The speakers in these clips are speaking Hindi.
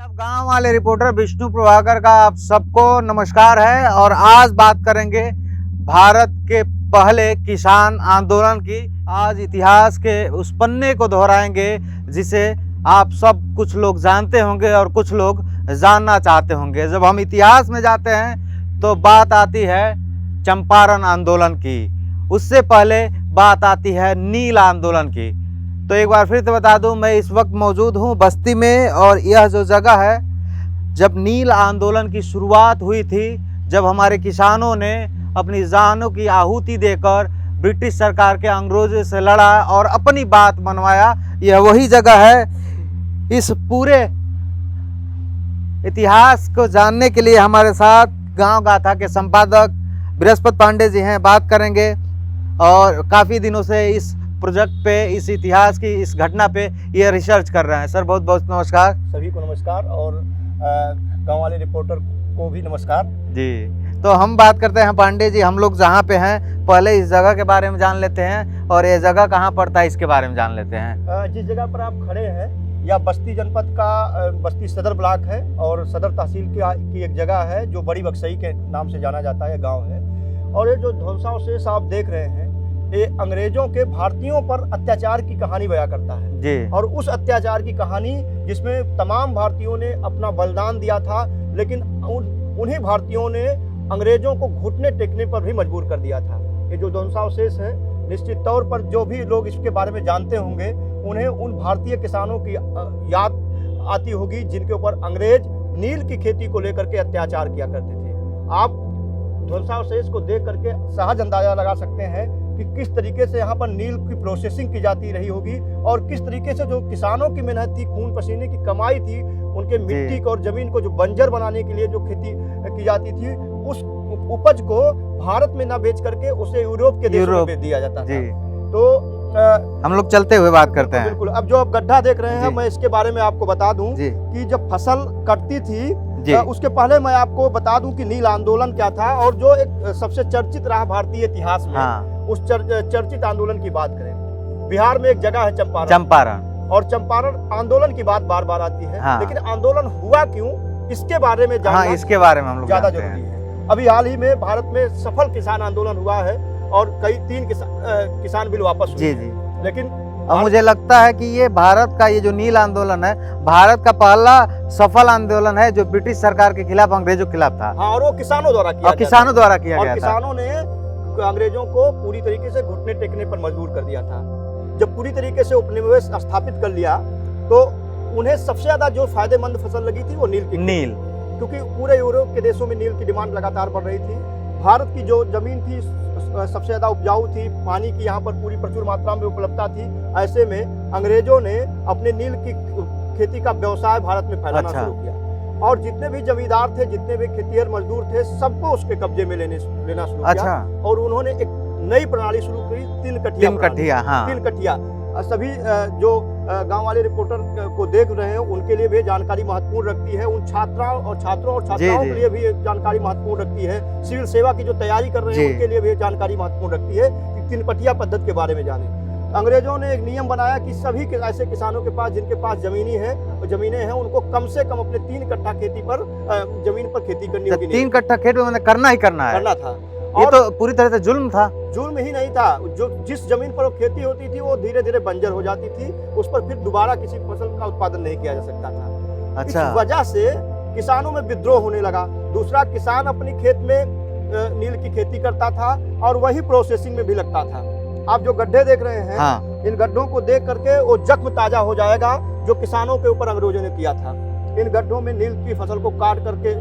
जब गांव वाले रिपोर्टर विष्णु प्रभाकर का आप सबको नमस्कार है। और आज बात करेंगे भारत के पहले किसान आंदोलन की। आज इतिहास के उस पन्ने को दोहराएंगे जिसे आप सब कुछ लोग जानते होंगे और कुछ लोग जानना चाहते होंगे। जब हम इतिहास में जाते हैं तो बात आती है चंपारण आंदोलन की, उससे पहले बात आती है नील आंदोलन की। तो एक बार फिर से बता दूं, मैं इस वक्त मौजूद हूं बस्ती में और यह जो जगह है, जब नील आंदोलन की शुरुआत हुई थी, जब हमारे किसानों ने अपनी जानों की आहुति देकर ब्रिटिश सरकार के अंग्रेजों से लड़ा और अपनी बात मनवाया, यह वही जगह है। इस पूरे इतिहास को जानने के लिए हमारे साथ गांव गाथा के संपादक बृहस्पति पांडे जी हैं। बात करेंगे और काफ़ी दिनों से इस प्रोजेक्ट पे, इस इतिहास की इस घटना पे ये रिसर्च कर रहे हैं। सर बहुत बहुत नमस्कार। सभी को नमस्कार और गांव वाले रिपोर्टर को भी नमस्कार जी। तो हम बात करते हैं पांडे जी, हम लोग जहाँ पे हैं पहले इस जगह के बारे में जान लेते हैं और ये जगह कहाँ पड़ता है इसके बारे में जान लेते हैं। जिस जगह पर आप खड़े हैं यह बस्ती जनपद का बस्ती सदर ब्लॉक है और सदर तहसील की एक जगह है जो बड़ी बक्सई के नाम से जाना जाता है, गाँव है। और ये जो ध्वंसावशेष आप देख रहे हैं ये अंग्रेजों के भारतीयों पर अत्याचार की कहानी बयां करता है जी। और उस अत्याचार की कहानी जिसमें तमाम भारतीयों ने अपना बलिदान दिया था, लेकिन उन्हीं भारतीयों ने अंग्रेजों को घुटने टेकने पर भी मजबूर कर दिया था। ये जो ध्वंसावशेष है, निश्चित तौर पर जो भी लोग इसके बारे में जानते होंगे उन्हें उन भारतीय किसानों की याद आती होगी जिनके ऊपर अंग्रेज नील की खेती को लेकर के अत्याचार किया करते थे। आप ध्वंसावशेष को देख करके सहज अंदाजा लगा सकते हैं कि किस तरीके से यहाँ पर नील की प्रोसेसिंग की जाती रही होगी और किस तरीके से जो किसानों की मेहनत थी, खून पसीने की कमाई थी, उनके मिट्टी को और जमीन को जो बंजर बनाने के लिए जो खेती की जाती थी, उस उपज को भारत में ना बेच करके उसे यूरोप के देशों में बेच दिया जाता था। तो हम लोग चलते हुए बात करते हैं। बिल्कुल। अब जो आप गड्ढा देख रहे हैं, मैं इसके बारे में आपको बता दूं कि जब फसल कटती थी उसके पहले मैं आपको बता दूं कि नील आंदोलन क्या था और जो एक सबसे चर्चित रहा भारतीय इतिहास में। उस चर्चित आंदोलन की बात करें, बिहार में एक जगह है चंपारण, और चंपारण आंदोलन की बात बार बार आती है। लेकिन आंदोलन हुआ क्यों, इसके बारे में जानना इसके बारे में हम लोग ज्यादा जरूरी है। अभी हाल ही में भारत में सफल किसान आंदोलन हुआ है और कई 3 किसान बिल वापस हुए। जी। लेकिन मुझे लगता है कि ये भारत का ये जो नील आंदोलन है, भारत का पहला सफल आंदोलन है जो ब्रिटिश सरकार के खिलाफ, अंग्रेजों के खिलाफ था। हाँ, और वो किसानों द्वारा किया गया था। किसानों ने अंग्रेजों को पूरी तरीके से घुटने टेकने पर मजबूर कर दिया था। जब पूरी तरीके से उपनिवेश स्थापित कर लिया तो उन्हें सबसे ज्यादा जो फायदेमंद फसल लगी थी वो नील, क्योंकि पूरे यूरोप के देशों में नील की डिमांड लगातार बढ़ रही थी। भारत की जो जमीन थी सबसे ज्यादा उपजाऊ थी, पानी की यहाँ पर पूरी प्रचुर मात्रा में उपलब्धता थी। ऐसे में अंग्रेजों ने अपने नील की खेती का व्यवसाय भारत में फैलाना शुरू किया और जितने भी जमींदार थे, जितने भी खेतिहर मजदूर थे, सबको उसके कब्जे में लेना शुरू किया। और उन्होंने एक नई प्रणाली शुरू की, तीन कठिया। सभी जो गांव वाले रिपोर्टर को देख रहे हैं उनके लिए भी जानकारी महत्वपूर्ण रखती है, उन छात्रों और छात्राओं के लिए भी जानकारी महत्वपूर्ण रखती है, सिविल सेवा की जो तैयारी कर रहे हैं उनके लिए भी जानकारी महत्वपूर्ण रखती है कि 3 कठिया पद्धति के बारे में जाने। अंग्रेजों ने एक नियम बनाया कि सभी ऐसे किसानों के पास जिनके पास जमीनें हैं उनको कम से कम अपने 3 कट्ठा खेती पर जमीन पर खेती करनी होगी। 3 कट्ठा खेत में करना था। ये तो पूरी तरह से जुल्म था। जुल्म ही नहीं था, जो जिस जमीन पर वो खेती होती थी वो धीरे धीरे बंजर हो जाती थी, उस पर फिर दोबारा किसी फसल का उत्पादन नहीं किया जा सकता था। इस वजह से किसानों में विद्रोह होने लगा। दूसरा, किसान अपनी खेत में नील की खेती करता था और वही प्रोसेसिंग में भी लगता था। आप जो गड्ढे देख रहे हैं, इन गड्ढों को देख करके वो जख्म ताजा हो जाएगा जो किसानों के ऊपर अंग्रेजों ने किया था। इन गड्ढों में नील की फसल को काट करके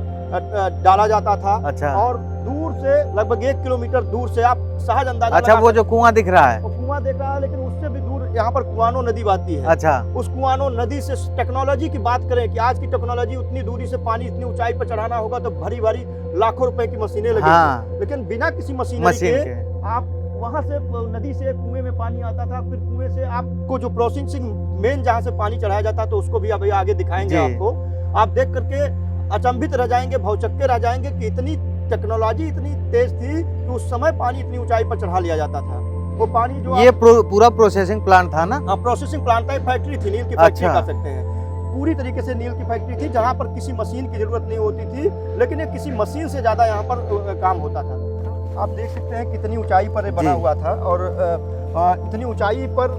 डाला जाता था। और दूर से लगभग 1 किलोमीटर दूर से आप सहज अंदाजा वो जो कुआं दिख रहा है, कुआं दिख रहा है, लेकिन उससे भी दूर यहाँ पर कुआनो नदी बहती है। उस कुआनो नदी से टेक्नोलॉजी की बात करें कि आज की टेक्नोलॉजी, उतनी दूरी से पानी इतनी ऊंचाई पर चढ़ाना होगा तो भारी भारी लाखों रुपए की मशीनें लगेंगी। लेकिन बिना किसी मशीनरी के आप वहां से नदी से कुएं में पानी आता था, फिर कुएं से आपको जो प्रोसेसिंग मेन जहां से पानी चढ़ाया जाता तो उसको भी अभी आगे दिखाएंगे आपको। आप देख करके अचंभित रह जाएंगे, भौचक्के रह जाएंगे कि इतनी टेक्नोलॉजी इतनी तेज थी कि उस समय पानी इतनी ऊंचाई पर चढ़ा लिया जाता था। वो पानी जो ये पूरा प्रोसेसिंग प्लांट था ना? हाँ, प्रोसेसिंग प्लांट था, फैक्ट्री थी, नील की फैक्ट्री कह सकते हैं। पूरी तरीके से नील की फैक्ट्री थी, जहाँ पर किसी मशीन की जरूरत नहीं होती थी, लेकिन ये किसी मशीन से ज़्यादा यहाँ पर काम होता था। आप देख सकते हैं कितनी ऊंचाई पर ये बना हुआ था, और इतनी ऊंचाई पर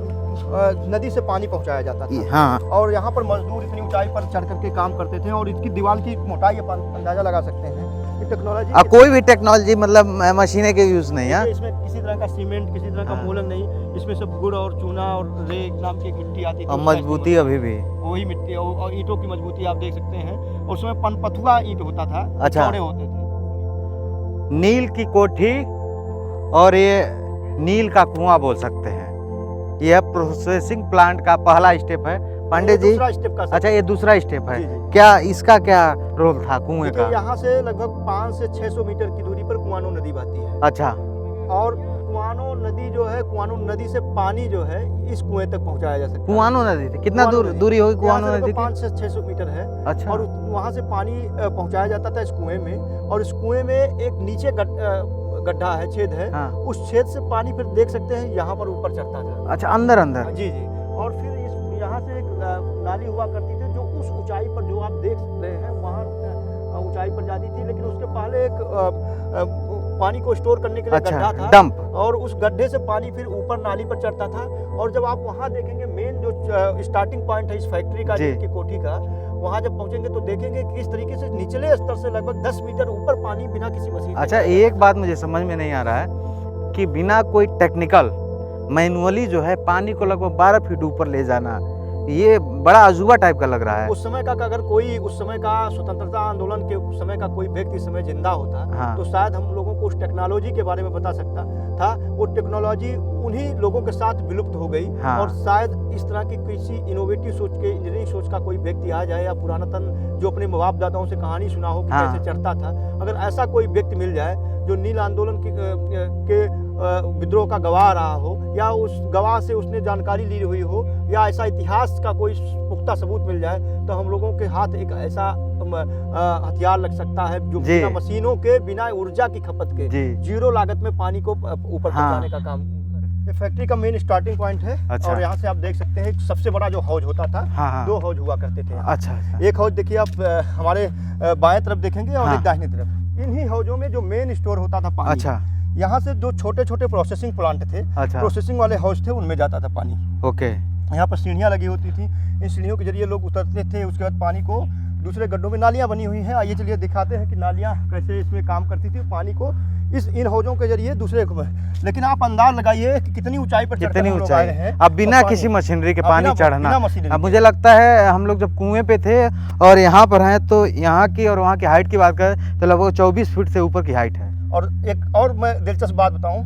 नदी से पानी पहुंचाया जाता था। हाँ। और यहाँ पर मजदूर इतनी ऊंचाई पर चढ़ करके काम करते थे, और इसकी दीवार की मोटाई आप अंदाजा लगा सकते हैं। टेक्नोलॉजी कोई भी टेक्नोलॉजी मतलब मशीनें के यूज नहीं है, इसमें किसी तरह का सीमेंट, किसी तरह का मोलन नहीं, इसमें सब गुड़ और चूना और रेत नाम की एक मिट्टी आती थी, और मजबूती अभी भी वही मिट्टी और ईंटों की मजबूती आप देख सकते हैं। और उसमें पनपथुआ ईंट होता था, अच्छा। चौड़े होते थे। नील की कोठी और ये नील का कुआं बोल सकते हैं। यह प्रोसेसिंग प्लांट का पहला स्टेप है पंडित जी। दूसरा स्टेप का अच्छा, ये दूसरा स्टेप है। जी, जी। क्या इसका क्या रोल था कुएं का? यहाँ से लगभग 5 से 600 मीटर की दूरी पर कुआनो नदी बहती है। अच्छा। और कुआनो नदी जो है, कुआनो नदी से पानी जो है इस कुएं तक पहुंचाया जा सकता है। कुआनो नदी थी, कितना दूरी होगी कुआनो नदी की? 5 से 600 मीटर है। अच्छा। और वहाँ से पानी पहुंचाया जाता था इस कुएं में, और इस कुएं में एक नीचे गड्ढा है, छेद है। हाँ। उस छेद से पानी फिर देख सकते हैं यहाँ पर ऊपर चढ़ता था। अच्छा, अंदर अंदर। जी जी। और फिर यहाँ से एक नाली हुआ करती थी, जो उस ऊंचाई पर जो आप देख रहे हैं वहाँ ऊंचाई पर जाती थी, लेकिन उसके पहले एक पानी को स्टोर करने के लिए गड्ढा था, डंप। और उस गड्ढे से पानी फिर ऊपर नाली पर चढ़ता था। और जब आप वहाँ देखेंगे, मेन जो स्टार्टिंग पॉइंट है इस फैक्ट्री का, की कोठी का, वहाँ जब पहुँचेंगे तो देखेंगे कि इस तरीके से निचले स्तर से लगभग 10 मीटर ऊपर पानी बिना किसी मशीन। अच्छा, एक बात मुझे समझ में नहीं आ रहा है कि बिना कोई टेक्निकल मैनुअली जो है पानी को लगभग 12 फीट ऊपर ले जाना, ये बड़ा अजूबा टाइप का लग रहा है। उस समय का अगर कोई उस समय का स्वतंत्रता आंदोलन के उस समय का कोई व्यक्ति इस समय जिंदा होता, हाँ। तो शायद हम लोगों को उस टेक्नोलॉजी के बारे में बता सकता था। वो टेक्नोलॉजी उन्हीं लोगों के साथ विलुप्त हो गई। हाँ। और शायद इस तरह की किसी इनोवेटिव सोच के, इंजीनियरिंग सोच का कोई व्यक्ति आ जाए, या पुरातन जो अपने बाप दादाओं से कहानी सुना हो कि हाँ। कैसे चढ़ता था, अगर ऐसा कोई व्यक्ति मिल जाए जो नील आंदोलन के विद्रोह का गवाह रहा हो, या उस गवाह से उसने जानकारी ली हुई हो, या ऐसा इतिहास का कोई पुख्ता सबूत मिल जाए, तो हम लोगों के हाथ एक ऐसा हथियार लग सकता है जो बिना मशीनों के, बिना ऊर्जा की खपत के, जीरो लागत में पानी को ऊपर पहुंचाने का काम। ये फैक्ट्री का मेन स्टार्टिंग पॉइंट है। अच्छा। और यहाँ से आप देख सकते हैं सबसे बड़ा जो हौज होता था, हाँ। 2 हौज हुआ करते थे। अच्छा। एक हौज देखिए आप हमारे बाएं तरफ देखेंगे, और एक दाहिनी तरफ। इन्हीं हौजों में जो मेन स्टोर होता था पानी। अच्छा। यहाँ से 2 छोटे छोटे प्रोसेसिंग प्लांट थे। अच्छा। प्रोसेसिंग वाले हौज थे, उनमें जाता था पानी। ओके। यहाँ पर सीढ़ियाँ लगी होती थी, इन सीढ़ियों के जरिए लोग उतरते थे। उसके बाद पानी को दूसरे गड्ढों में नालियाँ बनी हुई हैं। आइए चलिए दिखाते हैं कि नालियाँ कैसे इसमें काम करती थी, पानी को इन हौजों के जरिए दूसरे को। लेकिन आप अंदाज लगाइए कि कितनी ऊंचाई पर कितनी ऊंचाई है। अब बिना किसी मशीनरी के पानी चढ़ना। अब मुझे लगता है हम लोग जब कुएं पे थे और यहाँ पर हैं, तो यहाँ की और वहाँ की हाइट की बात करें तो लगभग 24 फीट से ऊपर की हाइट है। और एक और मैं दिलचस्प बात बताऊं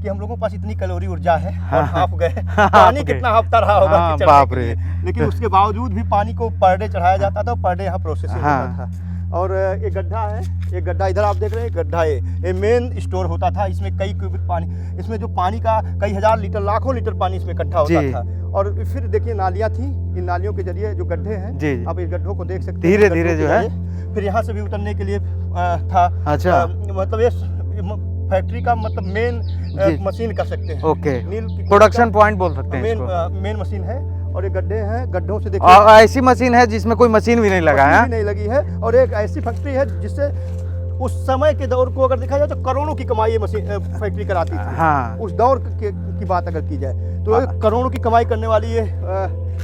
कि हम लोगों के पास इतनी कैलोरी ऊर्जा है, और हाफ गए पानी कितना हाफता रहा होगा कि बाप रे। लेकिन उसके बावजूद भी पानी को पर डे चढ़ाया जाता था, पर डे यहाँ प्रोसेसिंग होता था। और एक गड्ढा है, एक गड्ढा इधर आप देख रहे हैं, गड्ढा ये मेन स्टोर होता था। इसमें कई क्यूबिक पानी, इसमें जो पानी का कई हजार लीटर, लाखों लीटर पानी इसमें इकट्ठा होता था। और फिर देखिए नालियाँ थी, इन नालियों के जरिए जो गड्ढे हैं, आप इस गड्ढों को देख सकते हैं, धीरे धीरे जो है। फिर यहाँ से भी उतरने के लिए था। अच्छा। मतलब ये फैक्ट्री का मतलब मेन मशीन कर सकते हैं। ओके। प्रोडक्शन पॉइंट बोल सकते हैं इसको। मेन मशीन है। और ये गड्ढे हैं, गड्ढों से देखिए। और ऐसी मशीन है जिसमें कोई मशीन भी नहीं लगा है, नहीं लगी है। और एक ऐसी फैक्ट्री है जिससे उस समय के दौर को अगर देखा जाए तो करोड़ों की कमाई ये मशीन फैक्ट्री कराती थी। हाँ। उस दौर की बात अगर की जाए तो करोड़ों की कमाई करने वाली ये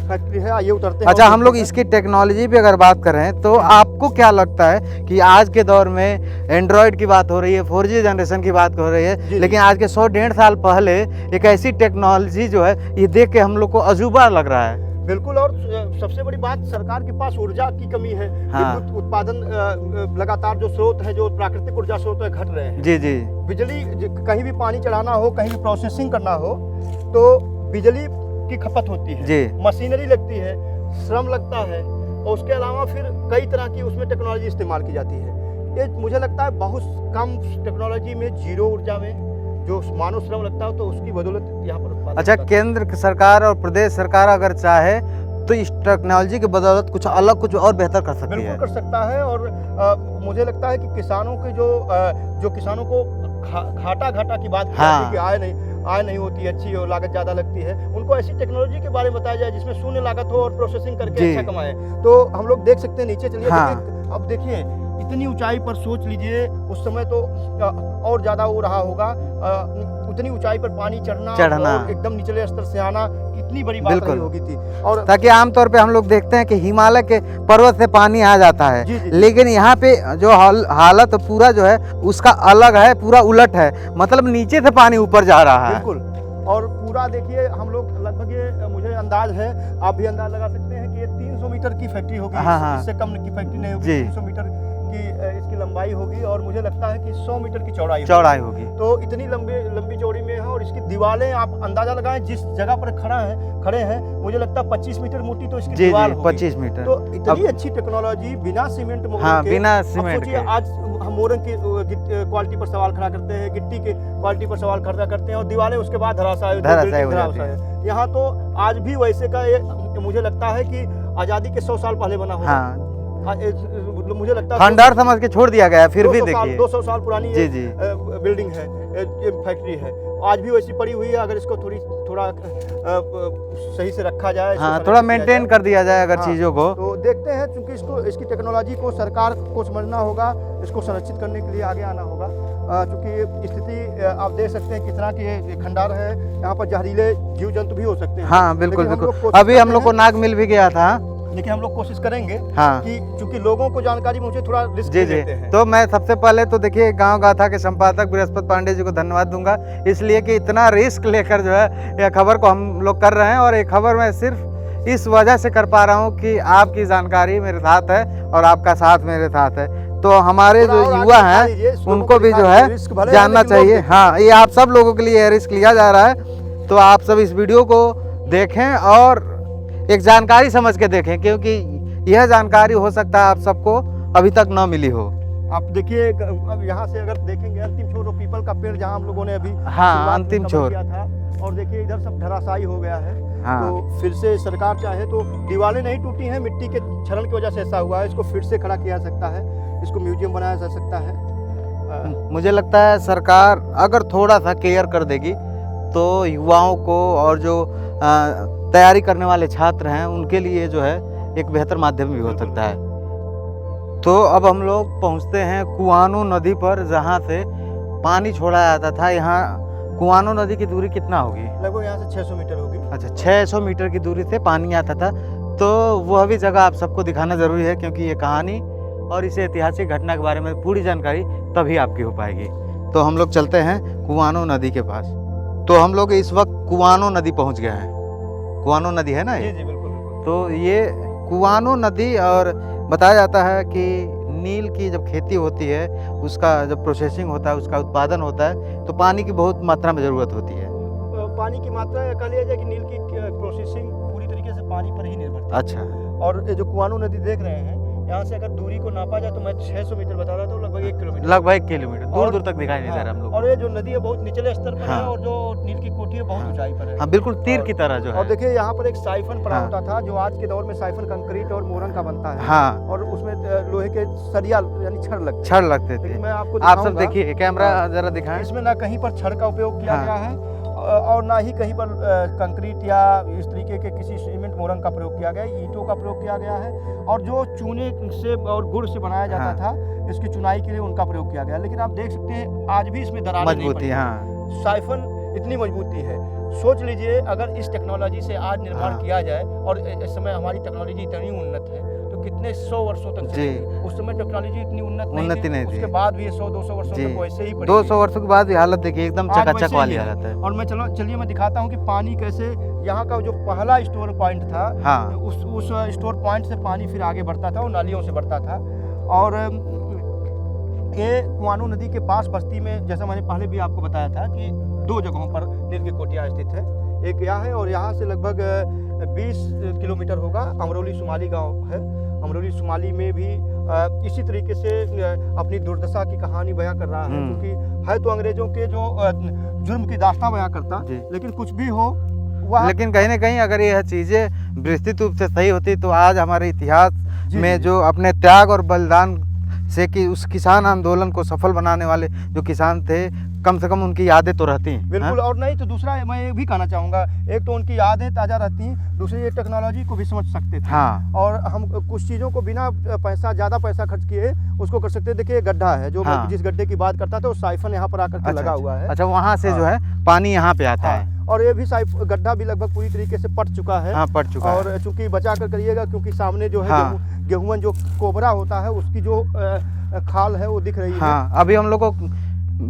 फैक्ट्री है। आइए उतरते हैं। अच्छा, हम लोग इसकी टेक्नोलॉजी पे अगर बात करें तो आपको क्या लगता है कि आज के दौर में एंड्रॉयड की बात हो रही है, 4G जनरेशन की बात हो रही है, लेकिन आज के 100-150 साल पहले एक ऐसी टेक्नोलॉजी जो है, ये देख के हम लोग को अजूबा लग रहा है। बिल्कुल। और सबसे बड़ी बात, सरकार के पास ऊर्जा की कमी है। हाँ। विद्युत उत्पादन लगातार जो स्रोत है, जो प्राकृतिक ऊर्जा स्रोत है, घट रहे हैं। जी जी। बिजली कहीं भी पानी चढ़ाना हो, कहीं भी प्रोसेसिंग करना हो, तो बिजली की खपत होती है जी। मशीनरी लगती है, श्रम लगता है, और उसके अलावा फिर कई तरह की उसमें टेक्नोलॉजी इस्तेमाल की जाती है। ये मुझे लगता है बहुत कम टेक्नोलॉजी में, जीरो ऊर्जा में जो मानव श्रम लगता है, तो उसकी बदौलत यहाँ पर। अच्छा, केंद्र सरकार और प्रदेश सरकार अगर चाहे तो इस टेक्नोलॉजी की बदौलत कुछ अलग, कुछ और बेहतर कर सकती है। बिल्कुल कर सकता है। और मुझे लगता है कि किसानों के जो किसानों को घाटा की बात की आय नहीं, आय नहीं होती अच्छी और लागत ज़्यादा लगती है, उनको ऐसी टेक्नोलॉजी के बारे में बताया जाए जिसमें शून्य लागत हो और प्रोसेसिंग करके जी। अच्छा कमाए। तो हम लोग देख सकते हैं नीचे चलिए। हाँ। देखिए, अब देखिए इतनी ऊंचाई पर सोच लीजिए, उस समय तो और ज़्यादा हो रहा होगा, उतनी ऊंचाई पर पानी चढ़ना और एकदम निचले स्तर से आना कितनी बड़ी बात बिल्कुल। नहीं होगी थी। और ताकि आमतौर पे हम लोग देखते हैं कि हिमालय के पर्वत से पानी आ जाता है, जी, जी, लेकिन यहाँ पे जो हालत पूरा जो है उसका अलग है, पूरा उलट है, मतलब नीचे से पानी ऊपर जा रहा है। बिल्कुल। और पूरा देखिए हम लोग लगभग ये मुझे अंदाज है, आप भी अंदाज लगा सकते हैं कि ये 300 मीटर की फैक्ट्री होगी। हाँ। इससे कम की फैक्ट्री नहीं होगी। जी। 300 मीटर की इसकी लंबाई होगी और मुझे लगता है कि 100 मीटर की चौड़ाई होगी। तो इतनी लंबी चौड़ी में है। और इसकी दीवारें आप अंदाजा लगाएं, जिस जगह पर खड़े हैं मुझे लगता है 25 मीटर मोटी तो इसकी दीवार होगी। 25 मीटर। तो इतनी अच्छी टेक्नोलॉजी बिना सीमेंट मोरंग हाँ, के। बिना अब सीमेंट सोचिए के। आज हम मोरंग की क्वालिटी पर सवाल खड़ा करते हैं, गिट्टी के क्वालिटी पर सवाल खड़ा करते हैं और दीवारें उसके बाद धराशायी हो जाती है। यहाँ तो आज भी वैसे का मुझे लगता है कि आज़ादी के 100 साल पहले बना हुआ। हाँ। मुझे लगता है खंडहर समझ के छोड़ दिया गया है, फिर भी देखिए 200 साल पुरानी जी, ये जी। बिल्डिंग है, ये फैक्ट्री है, आज भी वैसी पड़ी हुई है। अगर इसको थोड़ा सही से रखा जाए, हाँ, थोड़ा मेंटेन कर दिया जाए अगर चीज़ों को, तो देखते हैं। क्योंकि इसकी टेक्नोलॉजी को सरकार को समझना होगा, इसको संरक्षित करने के लिए आगे आना होगा। क्योंकि स्थिति आप देख सकते हैं कितना कि ये खंडार है, यहाँ पर जहरीले जीव जंतु भी हो सकते हैं। हाँ बिल्कुल बिल्कुल। अभी हम लोग को नाग मिल भी गया था, लेकिन हम लोग कोशिश करेंगे हाँ, कि चूंकि लोगों को जानकारी मुझे थोड़ा रिस्क जी देते हैं। तो मैं सबसे पहले तो देखिए गांव गाथा के संपादक बृहस्पति पांडे जी को धन्यवाद दूंगा, इसलिए कि इतना रिस्क लेकर जो है यह खबर को हम लोग कर रहे हैं। और ये खबर मैं सिर्फ इस वजह से कर पा रहा हूँ कि आपकी जानकारी मेरे साथ है और आपका साथ मेरे साथ है। तो हमारे जो युवा हैं उनको भी जो है जानना चाहिए। हाँ, ये आप सब लोगों के लिए रिस्क लिया जा रहा है, तो आप सब इस वीडियो को देखें और एक जानकारी समझ के देखें, क्योंकि यह जानकारी हो सकता है आप सबको अभी तक न मिली हो। आप देखिए, अब यहाँ से अगर देखेंगे अंतिम छोर पीपल का पेड़ जहाँ हम लोगों ने अभी हाँ, अंतिम छोर किया था, और देखिए इधर सब धराशायी हो गया है। हाँ। तो फिर से सरकार चाहे तो दीवारें नहीं टूटी हैं, मिट्टी के क्षरण की वजह से ऐसा हुआ है, इसको फिर से खड़ा किया जा सकता है, इसको म्यूजियम बनाया जा सकता है। मुझे लगता है सरकार अगर थोड़ा सा केयर कर देगी तो युवाओं को और जो तैयारी करने वाले छात्र हैं उनके लिए जो है एक बेहतर माध्यम भी हो सकता है। तो अब हम लोग पहुंचते हैं कुआनो नदी पर, जहां से पानी छोड़ा जाता था। यहाँ कुआनो नदी की दूरी कितना होगी? लगभग यहाँ से 600 मीटर होगी। अच्छा, 600 मीटर की दूरी से पानी आता था। तो वह भी जगह आप सबको दिखाना ज़रूरी है, क्योंकि ये कहानी और इस ऐतिहासिक घटना के बारे में पूरी जानकारी तभी आपकी हो पाएगी। तो हम लोग चलते हैं कुआनो नदी के पास। तो हम लोग इस वक्त कुआनो नदी पहुंच गए हैं। कुआनो नदी है ना ये? जी जी बिल्कुल बिल्कुल। तो ये कुआनो नदी, और बताया जाता है कि नील की जब खेती होती है, उसका जब प्रोसेसिंग होता है, उसका उत्पादन होता है, तो पानी की बहुत मात्रा में ज़रूरत होती है। पानी की मात्रा कह लिया जाए कि नील की प्रोसेसिंग पूरी तरीके से पानी पर ही निर्भर है। अच्छा। और ये जो कुआनो नदी देख रहे हैं, यहाँ से अगर दूरी को नापा जाए तो मैं 600 मीटर बता रहा था, लगभग 1 किलोमीटर। लगभग 1 किलोमीटर दूर दूर तक दिखाई नहीं दे रहा हम लोग। और ये जो नदी है बहुत निचले स्तर पर हाँ। है, और जो नील की कोठी है बहुत ऊंचाई पर है। हाँ बिल्कुल, तीर की तरह जो है। और देखिए यहाँ पर एक साइफन पड़ा हाँ। होता था, जो आज के दौर में साइफन कंक्रीट और मोरंग का बनता है। हाँ, और उसमें लोहे के सरिया यानी छड़ लगते छड़ लगते थे। लेकिन मैं आपको आप सब दिखाऊंगा। देखिए, कैमरा हाँ। जरा दिखाएं। इसमें ना कहीं पर छड़ का उपयोग किया हाँ। गया है और ना ही कहीं पर कंक्रीट या इस तरीके के किसी सीमेंट मोरंग का प्रयोग किया गया है, ईंटों का प्रयोग किया गया है। और जो चूने से और गुड़ से बनाया जाता हाँ। था, इसकी चुनाई के लिए उनका प्रयोग किया गया। लेकिन आप देख सकते हैं आज भी इसमें दरारें नहीं मजबूती, पड़ी। हाँ। साइफन इतनी मजबूती है। सोच लीजिए अगर इस टेक्नोलॉजी से आज निर्माण हाँ। किया जाए, और इस समय हमारी टेक्नोलॉजी इतनी उन्नत है, तो कितने 100 वर्षों तक जी। चलेगी। उस समय टेक्नोलॉजी इतनी उन्नत नहीं थी। उसके बाद भी ये 100-200 वर्षों जी। तक वैसे ही पड़ी 200 वर्षों के बाद भी हालत देखिए एकदम आज चकाचक वैसे वाली ही है। हालत है। और मैं चलिए मैं दिखाता हूँ कि पानी कैसे, यहाँ का जो पहला स्टोर पॉइंट था, हाँ। उस स्टोर पॉइंट से पानी फिर आगे बढ़ता था और नालियों से बढ़ता था। और ये कुआनो नदी के पास बस्ती में, जैसा मैंने पहले भी आपको बताया था कि 2 जगहों पर नील की कोटियाँ स्थित है। एक यहाँ है और यहाँ से लगभग 20 किलोमीटर होगा अमरोली शुमाली गांव है। अमरोली शुमाली में भी इसी तरीके से अपनी दुर्दशा की कहानी बयां कर रहा है, क्योंकि है तो अंग्रेजों के जो जुर्म की दास्तां बयां करता, लेकिन कुछ भी हो वह, लेकिन कहीं ना कहीं अगर यह चीज़ें विस्तृत रूप से सही होती तो आज हमारे इतिहास में जो अपने त्याग और बलिदान से कि उस किसान आंदोलन को सफल बनाने वाले जो किसान थे, कम से कम उनकी यादें तो रहती हैं। बिल्कुल। और नहीं तो दूसरा मैं ये भी कहना चाहूँगा, एक तो उनकी यादें ताज़ा रहती हैं, दूसरी ये टेक्नोलॉजी को भी समझ सकते थे। हाँ। और हम कुछ चीज़ों को बिना ज़्यादा पैसा खर्च किए उसको कर सकते हैं। देखिए ये गड्ढा है, जो हाँ। मैं जिस गड्ढे की बात करता था वो साइफन यहाँ पर आकर के लगा हुआ है। अच्छा, वहाँ से हाँ। जो है पानी यहाँ पे आता है। और ये भी गड्ढा भी लगभग पूरी तरीके से पट चुका है। हाँ, पट चुका है। और चूंकि बचा कर करिएगा, क्योंकि सामने जो है हाँ। गेहूं जो कोबरा होता है उसकी जो खाल है वो दिख रही है। हाँ, अभी हम लोग को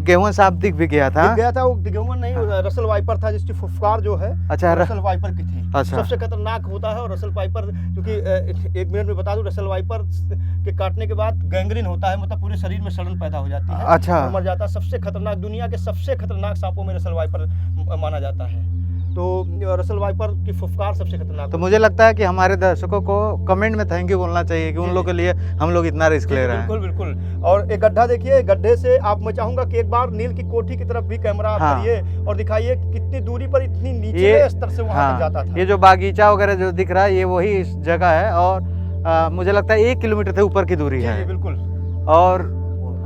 गेहूं साफ दिख भी गया था। दिख गया था, वो गेहूं नहीं, रसल वाइपर था जिसकी फुफकार जो है अच्छा, रसल वाइपर की थी। अच्छा। सबसे खतरनाक होता है। और रसल वाइपर, क्योंकि एक मिनट में बता दूं, रसल वाइपर के काटने के बाद गैंग्रीन होता है, मतलब पूरे शरीर में सड़न पैदा हो जाती है। अच्छा। और मर जाता है। सबसे खतरनाक, दुनिया के सबसे खतरनाक सांपों में रसल वाइपर माना जाता है। तो रसल वाइपर की फुफकार सबसे खतरनाक। तो मुझे लगता है कि हमारे दर्शकों को कमेंट में थैंक यू बोलना चाहिए कि उन लोगों के लिए हम लोग इतना रिस्क ले रहे हैं। बिल्कुल बिल्कुल। और एक गड्ढा देखिए, गड्ढे से आप, मैं चाहूंगा कि एक बार नील की कोठी की तरफ भी कैमरा आप करिए और दिखाइए कितनी दूरी पर इतनी नीचे स्तर से वहां तक जाता था। ये जो बागीचा वगैरह जो दिख रहा है ये वही इस जगह है। और मुझे लगता है 1 किलोमीटर से ऊपर की दूरी है। बिल्कुल। और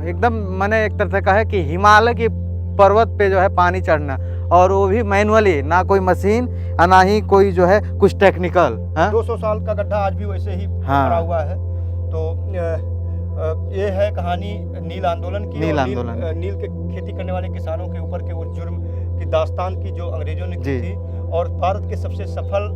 एकदम मैंने एक तरह से कहा है कि हिमालय की पर्वत पे जो है पानी चढ़ना, और वो भी मैनुअली, ना कोई मशीन और ना ही कोई जो है कुछ टेक्निकल। 200 साल का गड्ढा आज भी वैसे ही पड़ा हुआ है। तो ये है कहानी नील आंदोलन की। नील के खेती करने वाले किसानों के ऊपर के वो जुर्म की दास्तान की जो अंग्रेजों ने की थी। और भारत के सबसे सफल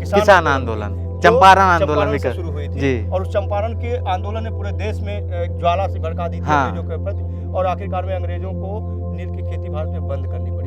किसान आंदोलन चंपारण आंदोलन से शुरू हुई थी। और उस चंपारण के आंदोलन ने पूरे देश में ज्वाला से भड़का दी थी अंग्रेजों के प्रति। और आखिरकार में अंग्रेजों को नील की खेती भारत में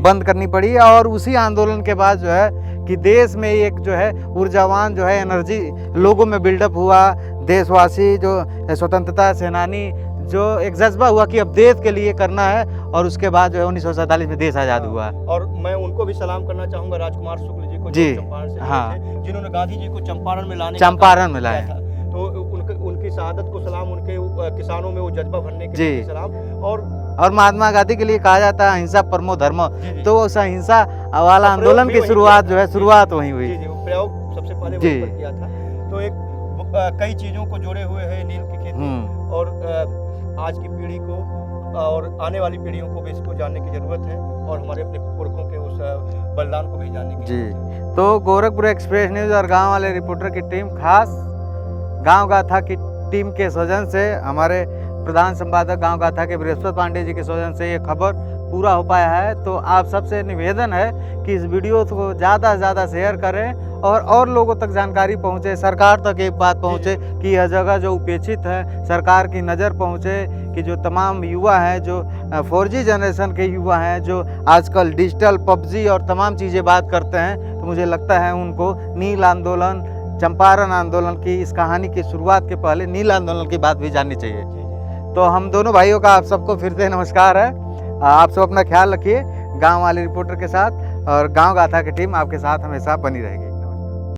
बंद करनी पड़ी। और उसी आंदोलन के बाद जो है कि देश में एक जो है ऊर्जावान जो है एनर्जी लोगों में बिल्डअप हुआ। देशवासी जो स्वतंत्रता सेनानी जो एक जज्बा हुआ कि अब देश के लिए करना है। और उसके बाद जो है 1947 में देश आज़ाद हुआ। और मैं उनको भी सलाम करना चाहूँगा, राजकुमार शुक्ल जी को, जी, चंपारण से हाँ, जिन्होंने गांधी जी को चंपारण में लाने में लाया था। तो उनकी शहादत को सलाम, उनके किसानों में वो जज्बा भरने के लिए सलाम। और महात्मा गांधी के लिए कहा जाता है अहिंसा परमो धर्म। तो उस अहिंसा वाला आंदोलन की शुरुआत जो है वहीं हुई। जी, वो प्रयोग सबसे पहले वहीं पर किया था। तो एक कई चीजों को जोड़े हुए है नील की खेती। और आज की पीढ़ी को और आने वाली पीढ़ियों को भी इसको जानने की जरूरत है। और हमारे अपने पुरखों के उस बलिदान को भी जानने की जरूरत है। तो गोरखपुर एक्सप्रेस न्यूज और गांव वाले रिपोर्टर की टीम, खास गांव गाथा की टीम के सौजन से, हमारे प्रधान संपादक गांव गाथा के बृहस्पति पांडे जी के सौजन से ये खबर पूरा हो पाया है। तो आप सबसे निवेदन है कि इस वीडियो को ज़्यादा से ज़्यादा शेयर करें और लोगों तक जानकारी पहुंचे, सरकार तक एक बात पहुंचे कि यह जगह जो उपेक्षित है सरकार की नज़र पहुंचे, कि जो तमाम युवा हैं, जो 4G जनरेशन के युवा हैं, जो आजकल डिजिटल पबजी और तमाम चीज़ें बात करते हैं, तो मुझे लगता है उनको नील आंदोलन, चंपारण आंदोलन की इस कहानी की शुरुआत के पहले नील आंदोलन की बात भी जाननी चाहिए। तो हम दोनों भाइयों का आप सबको फिर से नमस्कार है। आप सब अपना ख्याल रखिए गांव वाले रिपोर्टर के साथ, और गांव गाथा की टीम आपके साथ हमेशा बनी रहेगी।